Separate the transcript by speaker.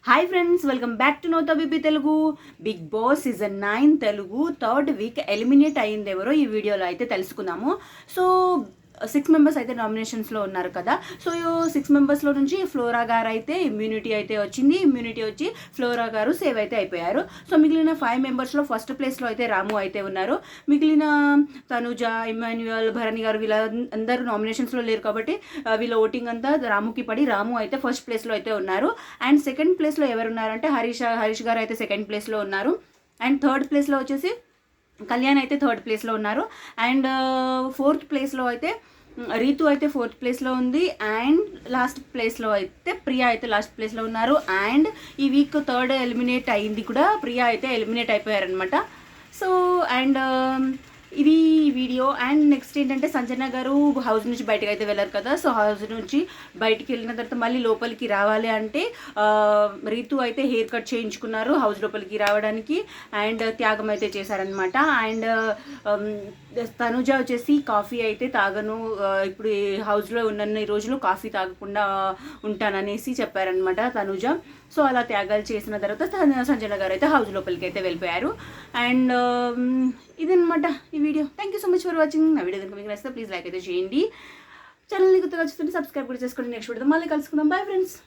Speaker 1: Hi friends, welcome back to నోతా BB Telugu. Bigg Boss season 9 Telugu third week eliminate అయ్యింది ఎవరో ఈ వీడియోలో అయితే తెలుసుకుందాము. సో 6 మెంబర్స్ అయితే నామినేషన్స్లో ఉన్నారు కదా. సో 6 మెంబర్స్లో నుంచి ఫ్లోరా గారు అయితే ఇమ్యూనిటీ అయితే వచ్చింది. ఇమ్యూనిటీ వచ్చి ఫ్లోరా గారు సేవ్ అయితే అయిపోయారు. సో మిగిలిన 5 మెంబర్స్లో ఫస్ట్ ప్లేస్లో అయితే రాము అయితే ఉన్నారు. మిగిలిన తనుజ, ఇమాన్యుయల్, భరణి గారు వీళ్ళందరూ నామినేషన్స్లో లేరు కాబట్టి వీళ్ళ ఓటింగ్ అంతా రాముకి పడి రాము అయితే ఫస్ట్ ప్లేస్లో అయితే ఉన్నారు. అండ్ సెకండ్ ప్లేస్లో ఎవరున్నారంటే హరీష్ గారు అయితే సెకండ్ ప్లేస్లో ఉన్నారు. అండ్ థర్డ్ ప్లేస్లో వచ్చేసి కళ్యాణ్ అయితే థర్డ్ ప్లేస్లో ఉన్నారు. అండ్ ఫోర్త్ ప్లేస్లో అయితే రీతు అయితే ఫోర్త్ ప్లేస్లో ఉంది. అండ్ లాస్ట్ ప్లేస్లో అయితే ప్రియా అయితే లాస్ట్ ప్లేస్లో ఉన్నారు. అండ్ ఈ వీక్ థర్డ్ ఎలిమినేట్ అయింది కూడా, ప్రియా అయితే ఎలిమినేట్ అయిపోయారనమాట. సో అండ్ ఇది వీడియో. అండ్ నెక్స్ట్ ఏంటంటే సంజన గారు హౌస్ నుంచి బయటకు అయితే వెళ్ళారు కదా. సో హౌస్ నుంచి బయటికి వెళ్ళిన తర్వాత మళ్ళీ లోపలికి రావాలి అంటే రీతు అయితే హెయిర్ కట్ చేయించుకున్నారు హౌస్ లోపలికి రావడానికి. అండ్ త్యాగం అయితే చేశారనమాట. అండ్ తనుజ వచ్చేసి కాఫీ అయితే తాగను, ఇప్పుడు హౌస్లో ఉన్న రోజులు కాఫీ తాగకుండా ఉంటాననేసి చెప్పారనమాట తనుజ. సో అలా త్యాగాలు చేసిన తర్వాత సంజన గారు అయితే హౌస్ లోపలికి అయితే వెళ్ళిపోయారు. అండ్ ఇదనమాట ఈ video. Thank you so much for watching. నా వీడియో కనుక మీకు నచ్చితే ప్లీజ్ లైక్ అయితే చేయండి. ఛానల్ని కొత్తగా చూస్తుంటే సబ్స్క్రైబ్ కూడా చేసుకోండి. నెక్స్ట్ వీడియో మళ్ళీ కలుసుకుందాం. Bye friends.